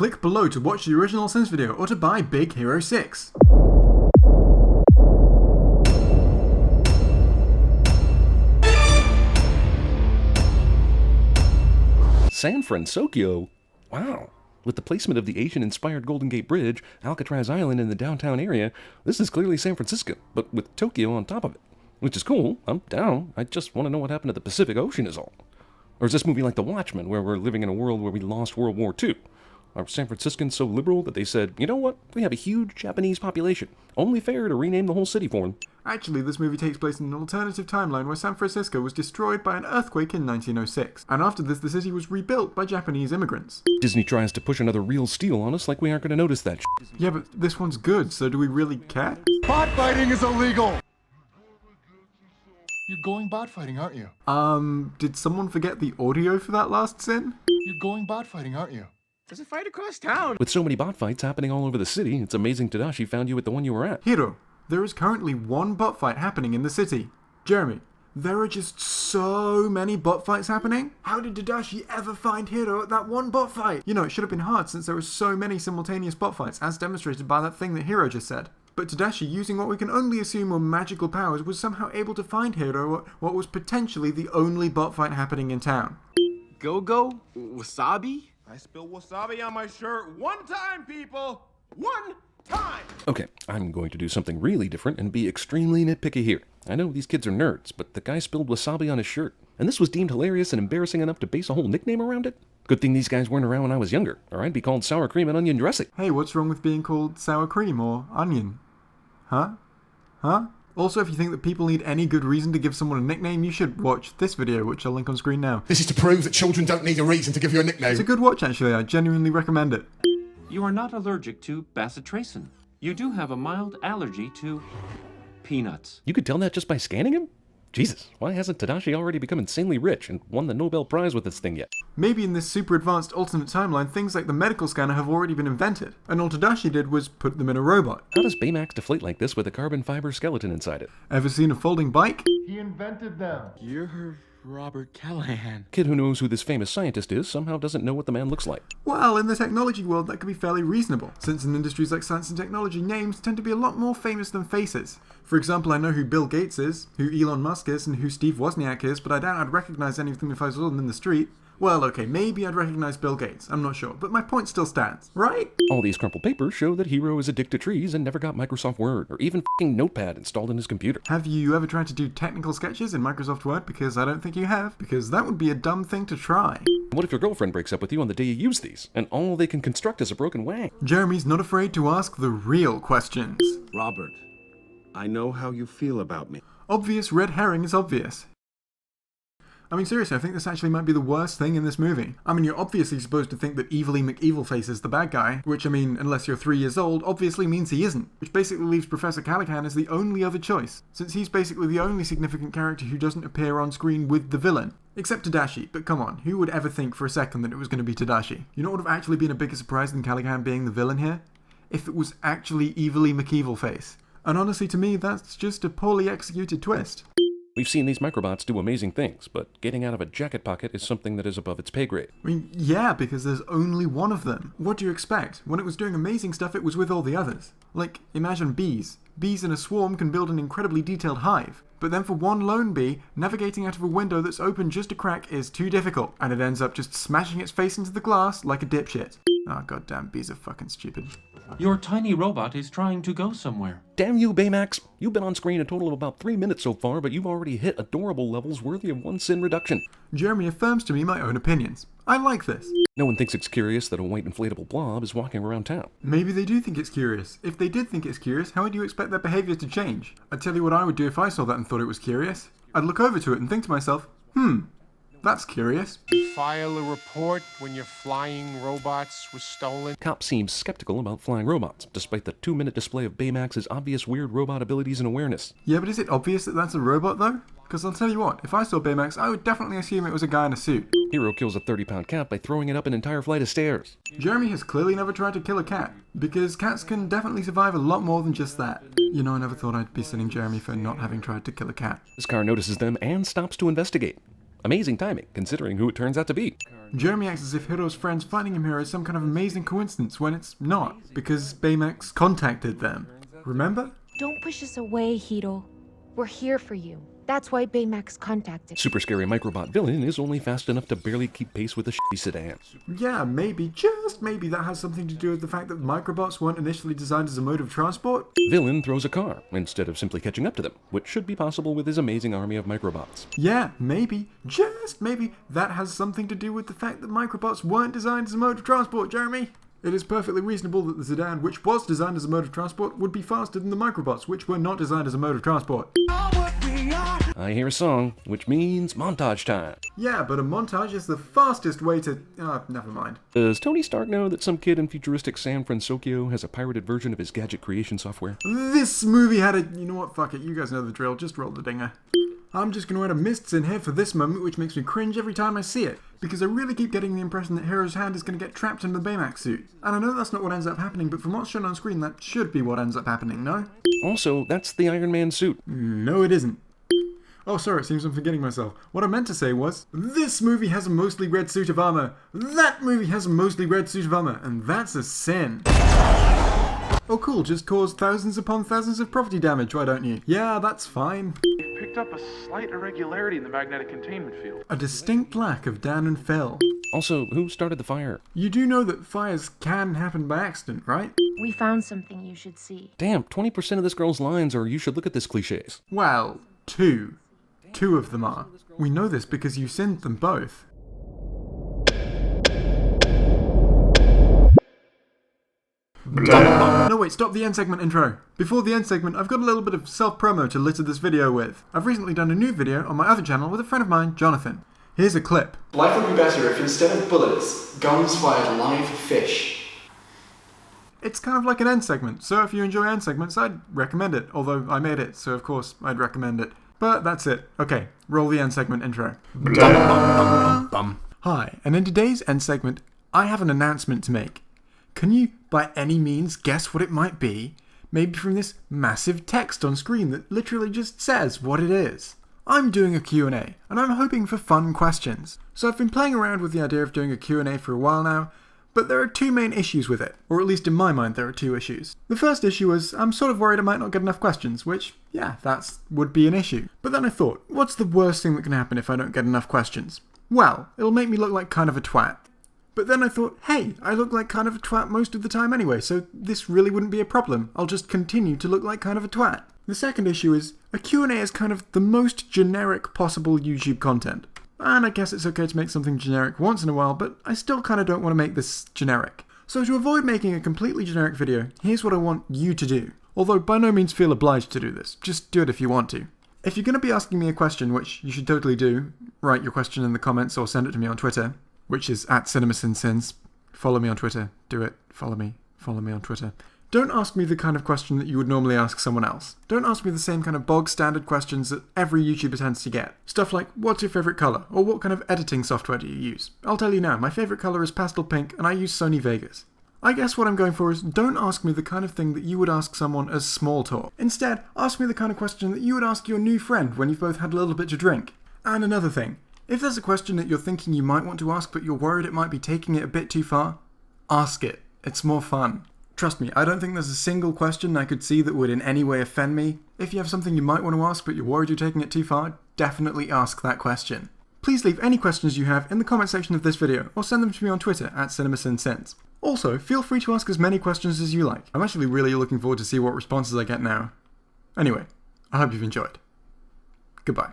Click below to watch the original Sims video or to buy Big Hero 6. San Francisco? Wow. With the placement of the Asian-inspired Golden Gate Bridge, Alcatraz Island in the downtown area, this is clearly San Francisco, but with Tokyo on top of it. Which is cool. I'm down. I just want to know what happened to the Pacific Ocean is all. Or is this movie like The Watchmen, where we're living in a world where we lost World War II? Are San Franciscans so liberal that they said, you know what, we have a huge Japanese population. Only fair to rename the whole city for them. Actually, this movie takes place in an alternative timeline where San Francisco was destroyed by an earthquake in 1906. And after this, the city was rebuilt by Japanese immigrants. Disney tries to push another real steal on us like we aren't going to notice that shit. Yeah, but this one's good, so do we really care? Bot fighting is illegal! You're going bot fighting, aren't you? Did someone forget the audio for that last sin? You're going bot fighting, aren't you? There's a fight across town. With so many bot fights happening all over the city, it's amazing Tadashi found you at the one you were at. Hiro, there is currently one bot fight happening in the city. Jeremy, there are just so many bot fights happening. How did Tadashi ever find Hiro at that one bot fight? You know, it should have been hard since there were so many simultaneous bot fights, as demonstrated by that thing that Hiro just said. But Tadashi, using what we can only assume were magical powers, was somehow able to find Hiro at what was potentially the only bot fight happening in town. Go-go? Wasabi? I spilled wasabi on my shirt one time, people! One time! Okay, I'm going to do something really different and be extremely nitpicky here. I know these kids are nerds, but the guy spilled wasabi on his shirt, and this was deemed hilarious and embarrassing enough to base a whole nickname around it? Good thing these guys weren't around when I was younger, or I'd be called sour cream and onion dressing. Hey, what's wrong with being called sour cream or onion? Huh? Also, if you think that people need any good reason to give someone a nickname, you should watch this video, which I'll link on screen now. This is to prove that children don't need a reason to give you a nickname. It's a good watch, actually. I genuinely recommend it. You are not allergic to bacitracin. You do have a mild allergy to peanuts. You could tell that just by scanning him? Jesus, why hasn't Tadashi already become insanely rich and won the Nobel Prize with this thing yet? Maybe in this super advanced alternate timeline, things like the medical scanner have already been invented, and all Tadashi did was put them in a robot. How does Baymax deflate like this with a carbon fiber skeleton inside it? Ever seen a folding bike? He invented them. You're Robert Callahan. Kid who knows who this famous scientist is somehow doesn't know what the man looks like. Well, in the technology world, that could be fairly reasonable, since in industries like science and technology, names tend to be a lot more famous than faces. For example, I know who Bill Gates is, who Elon Musk is, and who Steve Wozniak is, but I doubt I'd recognize any of them if I saw them in the street. Well, okay, maybe I'd recognize Bill Gates, I'm not sure, but my point still stands, right? All these crumpled papers show that Hiro is addicted to trees and never got Microsoft Word, or even f***ing Notepad installed in his computer. Have you ever tried to do technical sketches in Microsoft Word? Because I don't think you have, because that would be a dumb thing to try. What if your girlfriend breaks up with you on the day you use these, and all they can construct is a broken wang? Jeremy's not afraid to ask the real questions. Robert, I know how you feel about me. Obvious red herring is obvious. I mean, seriously, I think this actually might be the worst thing in this movie. I mean, you're obviously supposed to think that Evilly McEvilface is the bad guy, which, I mean, unless you're 3 years old, obviously means he isn't, which basically leaves Professor Callahan as the only other choice, since he's basically the only significant character who doesn't appear on screen with the villain. Except Tadashi, but come on, who would ever think for a second that it was going to be Tadashi? You know what would have actually been a bigger surprise than Callahan being the villain here? If it was actually Evilly McEvilface. And honestly, to me, that's just a poorly executed twist. We've seen these microbots do amazing things, but getting out of a jacket pocket is something that is above its pay grade. I mean, yeah, because there's only one of them. What do you expect? When it was doing amazing stuff, it was with all the others. Like, imagine bees. Bees in a swarm can build an incredibly detailed hive. But then for one lone bee, navigating out of a window that's open just a crack is too difficult, and it ends up just smashing its face into the glass like a dipshit. Oh goddamn, bees are fucking stupid. Your tiny robot is trying to go somewhere. Damn you, Baymax! You've been on screen a total of about 3 minutes so far, but you've already hit adorable levels worthy of 1 sin reduction. Jeremy affirms to me my own opinions. I like this. No one thinks it's curious that a white inflatable blob is walking around town. Maybe they do think it's curious. If they did think it's curious, how would you expect their behavior to change? I'd tell you what I would do if I saw that and thought it was curious. I'd look over to it and think to myself, that's curious. File a report when your flying robots were stolen. Cop seems skeptical about flying robots, despite the 2-minute display of Baymax's obvious weird robot abilities and awareness. Yeah, but is it obvious that that's a robot though? Because I'll tell you what, if I saw Baymax, I would definitely assume it was a guy in a suit. Hiro kills a 30-pound cat by throwing it up an entire flight of stairs. Jeremy has clearly never tried to kill a cat, because cats can definitely survive a lot more than just that. You know, I never thought I'd be sinning Jeremy for not having tried to kill a cat. This car notices them and stops to investigate. Amazing timing, considering who it turns out to be. Jeremy acts as if Hiro's friends finding him here is some kind of amazing coincidence when it's not, because Baymax contacted them. Remember? Don't push us away, Hiro. We're here for you. That's why Baymax contacted. Super scary microbot villain is only fast enough to barely keep pace with a shitty sedan. Yeah, maybe, just maybe that has something to do with the fact that microbots weren't initially designed as a mode of transport. Villain throws a car, instead of simply catching up to them, which should be possible with his amazing army of microbots. Yeah, maybe, just maybe, that has something to do with the fact that microbots weren't designed as a mode of transport, Jeremy. It is perfectly reasonable that the sedan, which was designed as a mode of transport, would be faster than the microbots, which were not designed as a mode of transport. I hear a song, which means montage time. Yeah, but a montage is the fastest way to... never mind. Does Tony Stark know that some kid in futuristic San Francisco has a pirated version of his gadget creation software? This movie had a... You know what, fuck it, you guys know the drill, just roll the dinger. I'm just gonna add a mists in here for this moment, which makes me cringe every time I see it, because I really keep getting the impression that Hiro's hand is gonna get trapped in the Baymax suit. And I know that's not what ends up happening, but from what's shown on screen, that should be what ends up happening, no? Also, that's the Iron Man suit. No, it isn't. Oh, sorry, it seems I'm forgetting myself. What I meant to say was, this movie has a mostly red suit of armor. That movie has a mostly red suit of armor, and that's a sin. Oh cool, just cause thousands upon thousands of property damage, why don't you? Yeah, that's fine. Picked up a slight irregularity in the magnetic containment field. A distinct lack of Dan and Phil. Also, who started the fire? You do know that fires can happen by accident, right? We found something you should see. Damn, 20% of this girl's lines are "you should look at this" cliches. Well, two. Two of them are. We know this because you sent them both. No wait, stop the end segment intro. Before the end segment, I've got a little bit of self-promo to litter this video with. I've recently done a new video on my other channel with a friend of mine, Jonathan. Here's a clip. Life would be better if instead of bullets, guns fired live fish. It's kind of like an end segment, so if you enjoy end segments, I'd recommend it. Although I made it, so of course I'd recommend it. But that's it. Okay, roll the end segment intro. Hi, and in today's end segment, I have an announcement to make. Can you, by any means, guess what it might be? Maybe from this massive text on screen that literally just says what it is. I'm doing a Q&A, and I'm hoping for fun questions. So I've been playing around with the idea of doing a Q&A for a while now, but there are two main issues with it, or at least in my mind there are two issues. The first issue is I'm sort of worried I might not get enough questions, which, yeah, that would be an issue. But then I thought, what's the worst thing that can happen if I don't get enough questions? Well, it'll make me look like kind of a twat. But then I thought, hey, I look like kind of a twat most of the time anyway, so this really wouldn't be a problem. I'll just continue to look like kind of a twat. The second issue is, a Q&A is kind of the most generic possible YouTube content. And I guess it's okay to make something generic once in a while, but I still kind of don't want to make this generic. So to avoid making a completely generic video, here's what I want you to do. Although by no means feel obliged to do this, just do it if you want to. If you're going to be asking me a question, which you should totally do, write your question in the comments or send it to me on Twitter, which is @CinemaSinSins. Follow me on Twitter. Do it. Follow me on Twitter. Don't ask me the kind of question that you would normally ask someone else. Don't ask me the same kind of bog standard questions that every YouTuber tends to get. Stuff like, what's your favourite colour? Or what kind of editing software do you use? I'll tell you now, my favourite colour is pastel pink and I use Sony Vegas. I guess what I'm going for is, don't ask me the kind of thing that you would ask someone as small talk. Instead, ask me the kind of question that you would ask your new friend when you've both had a little bit to drink. And another thing, if there's a question that you're thinking you might want to ask but you're worried it might be taking it a bit too far, ask it. It's more fun. Trust me, I don't think there's a single question I could see that would in any way offend me. If you have something you might want to ask but you're worried you're taking it too far, definitely ask that question. Please leave any questions you have in the comment section of this video, or send them to me on Twitter @CinemaSinSins. Also, feel free to ask as many questions as you like. I'm actually really looking forward to see what responses I get now. Anyway, I hope you've enjoyed. Goodbye.